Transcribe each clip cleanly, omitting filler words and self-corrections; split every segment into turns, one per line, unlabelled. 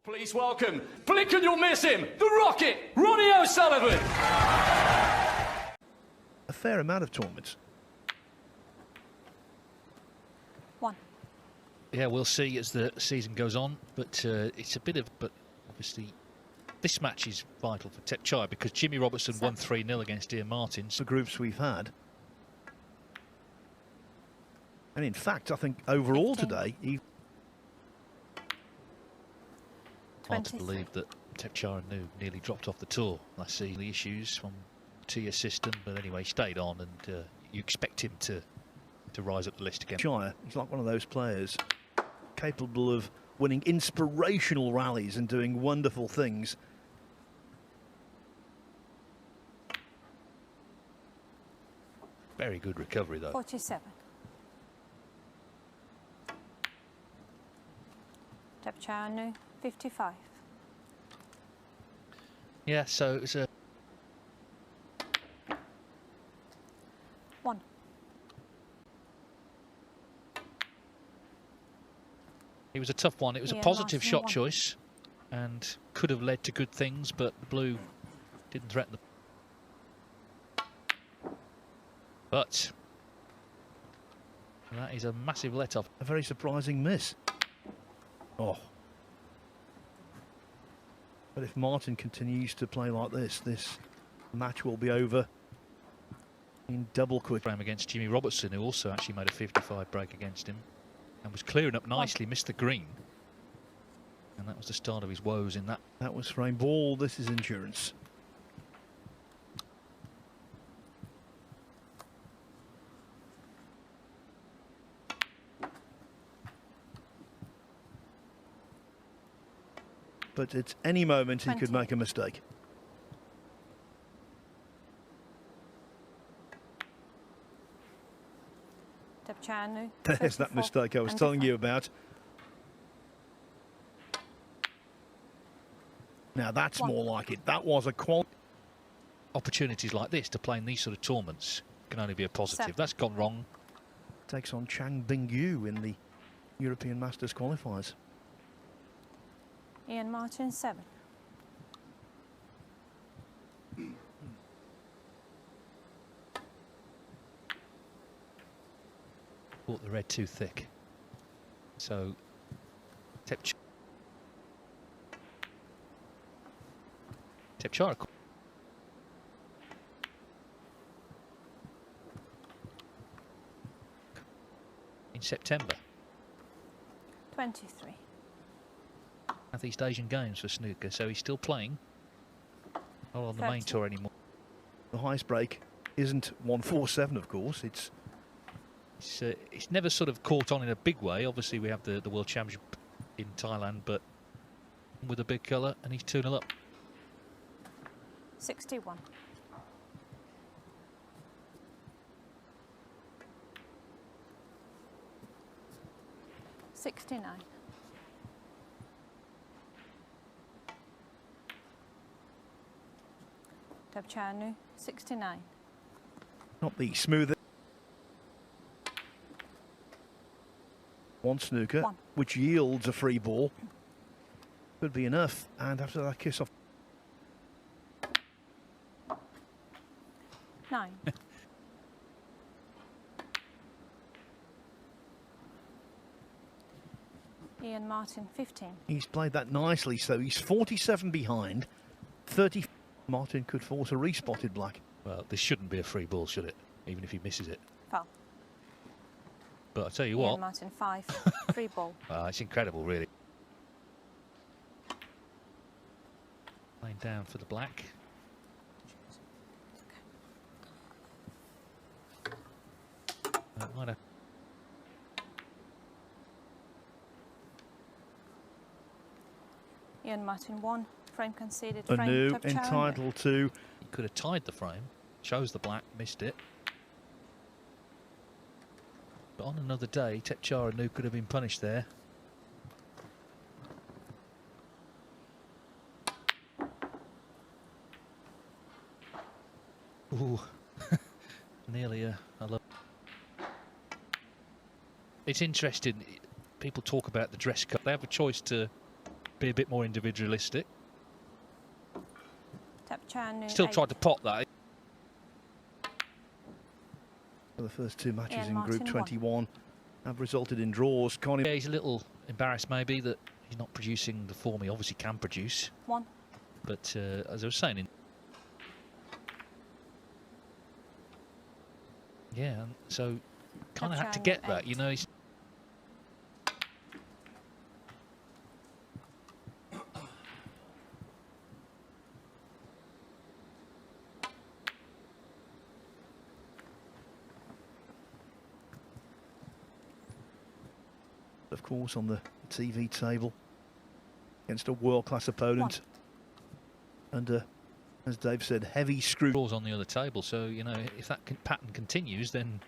Please welcome, blink and you'll miss him, the Rocket, Ronnie O'Sullivan.
A fair amount of tournaments.
One.
Yeah, we'll see as the season goes on, but it's a bit of... But obviously, this match is vital for Thepchaiya because Jimmy Robertson won 3-0 against Ian Martins.
The groups we've had. And in fact, I think overall
15.
today,
Hard to believe that Thepchaiya and Nooh nearly dropped off the tour last season. The issues from the Thepchaiya system, but anyway, he stayed on, and you expect him to rise up the list again.
Thepchaiya, he's like one of those players capable of winning inspirational rallies and doing wonderful things.
Very good recovery, though.
47. Thepchaiya Nooh, 55.
Yeah, so it was a...
1.
It was a tough one. It was a
Yeah,
positive
Martin
shot
won.
choice and could have led to good things, but the blue didn't threaten them. But that is a massive let-off.
A very surprising miss. Oh. But if Martin continues to play like this, this match will be over in double quick.
Frame against Jimmy Robertson, who also actually made a 55 break against him and was clearing up nicely, missed the green. And that was the start of his woes in that.
That was frame ball. This is insurance. But at any moment he could
20.
make a mistake.
Thepchaiya Nooh,
There's that
34.
mistake I was telling you about. Now that's
One.
more like it. That was a quality.
Opportunities like this to play in these sort of tournaments can only be a positive.
7.
That's gone wrong.
Takes on Chang Bingyu in the European Masters qualifiers.
Ian Martin, 7.
Bought the red too thick. So Thepchaiya in September.
23.
Southeast Asian Games for snooker, so he's still playing. Not on the main
30.
tour anymore.
The highest break isn't 147, of course.
It's never sort of caught on in a big way. Obviously, we have the World Championship in Thailand, but with a big colour, and he's 2-0 up.
61. $69. Thepchaiya Nooh, 69.
Not the smoothest. One snooker,
1.
which yields a free ball. Could be enough. And after that kiss off.
9. Ian Martin, 15.
He's played that nicely, so he's 47 behind. 30. Martin could force a respotted black.
Well, this shouldn't be a free ball, should it? Even if he misses it.
Foul.
But I tell you
Ian
what,
Martin, 5. Free ball.
it's incredible, really. Laying down for the black. Might have.
Ian Martin, 1. Frame conceded.
A
Frame
new
Thepchaiya Nooh.
entitled to.
He could have tied the frame, chose the black, missed it. But on another day, Thepchaiya and Nooh could have been punished there. Ooh, nearly a love. It's interesting. People talk about the dress code. They have a choice to be a bit more individualistic.
Thepchaiya, Nooh,
Still
8.
tried to pot that.
The first two matches
Ian
in
Martin,
Group
1.
21 have resulted in draws.
Yeah, he's a little embarrassed maybe that he's not producing the form he obviously can produce.
1.
But as I was saying, yeah, and so kind of had to
Thepchaiya,
get
Nooh,
that,
8.
you know. He's
Of course, on the TV table against a world-class opponent. And as Dave said, heavy screw.
draws on the other table, so you know if that pattern continues, then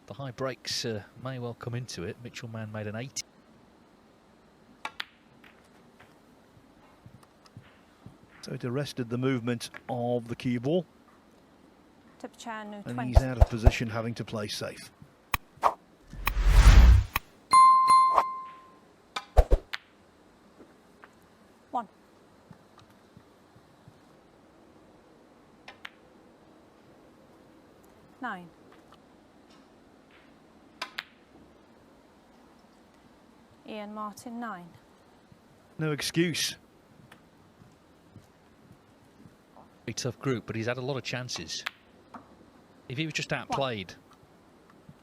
the high breaks may well come into it. Mitchell Mann made an 80.
So it arrested the movement of the cue ball,
Thepchaiya, Nooh,
and
20.
he's out of position, having to play safe.
One. Nine. Ian Martin, 9.
No excuse.
Very tough group, but he's had a lot of chances. If he was just outplayed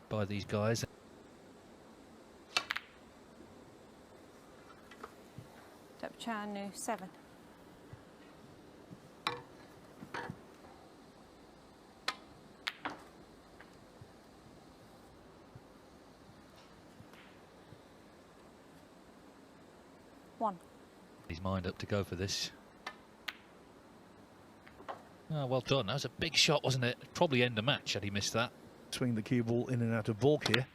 by these guys,
Thepchaiya, Nooh, 7. One.
his mind up to go for this. Oh, well done. That was a big shot, wasn't it? Probably end the match had he missed that.
Swing the cue ball in and out of balk here.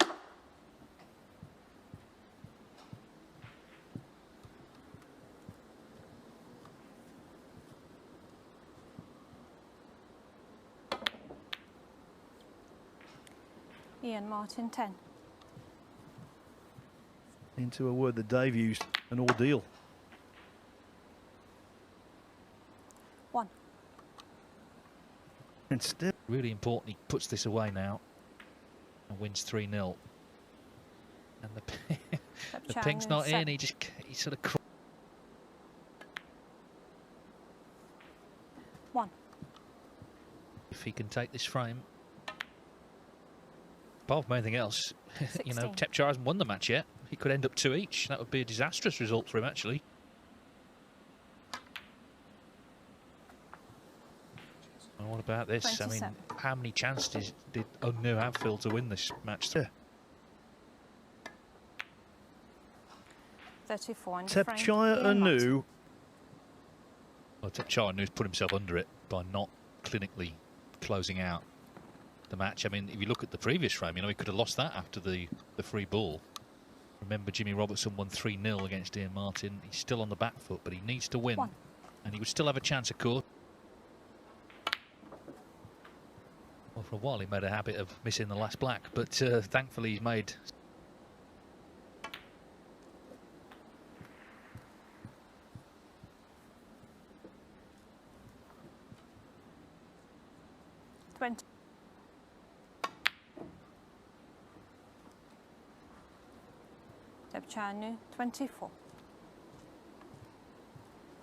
Ian Martin, 10.
Into a word that Dave used, an ordeal.
One.
And still,
Really important he puts this away now and wins 3-0. And the
Thepchaiya,
ping's
Nooh,
not in,
7.
he sort of
One.
if he can take this frame. Apart from anything else, you know,
16.
Thepchaiya hasn't won the match yet. He could end up 2 each. That would be a disastrous result for him, actually. And what about this?
27.
I mean, how many chances did Nooh have, Phil, to win this match?
yeah.
34 in the frame.
Thepchaiya
Ian
and
Martin.
Nooh.
Well, Thepchaiya Nooh's put himself under it by not clinically closing out the match. I mean, if you look at the previous frame, you know, he could have lost that after the free ball. Remember, Jimmy Robertson won 3-0 against Ian Martin. He's still on the back foot, but he needs to win.
1.
And he would still have a chance, of course. Well, for a while he made a habit of missing the last black, but thankfully he's made...
Thepchaiya, Nooh, 24.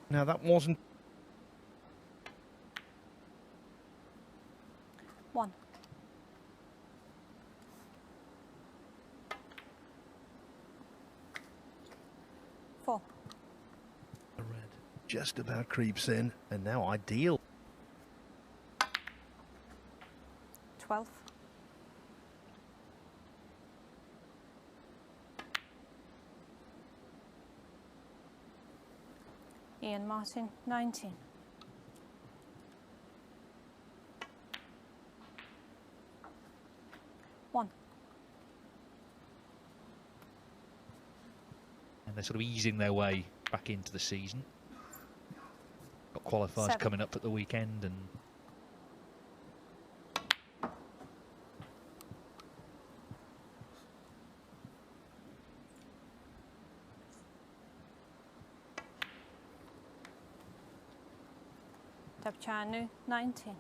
Now that wasn't
1. Four.
the red. Just about creeps in, and now ideal.
12. Ian Martin, 19. One.
And they're sort of easing their way back into the season. Got qualifiers
7.
coming up at the weekend, and
Thepchaiya Nooh 19.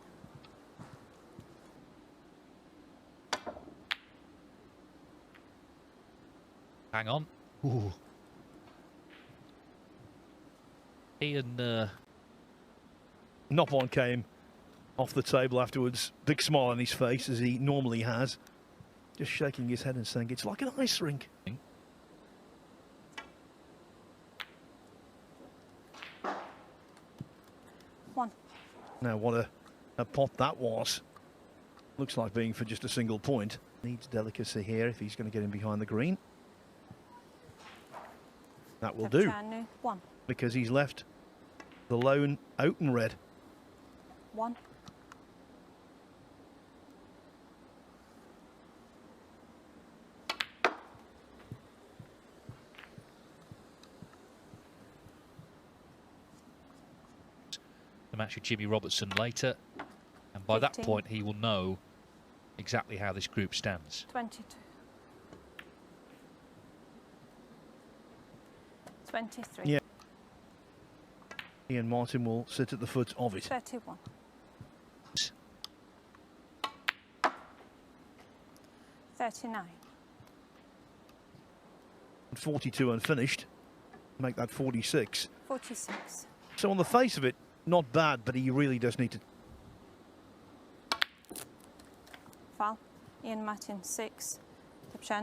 Hang on. Ooh. Ian,
Not one came off the table afterwards. Big smile on his face, as he normally has. Just shaking his head and saying, it's like an ice rink.
One.
Now, what a pot that was. Looks like being for just a single point. Needs delicacy here if he's going to get in behind the green. That will do,
Thepchaiya Nooh 1.
because he's left the lone out in red.
1.
the match with Jimmy Robertson later, and by that
15.
point he will know exactly how this group stands.
22. 23.
Yeah. Ian Martin will sit at the foot of it.
31. 39.
42 unfinished. Make that 46.
46.
So on the face of it, not bad, but he really does need to...
Foul. Ian Martin 6. Thepchaiya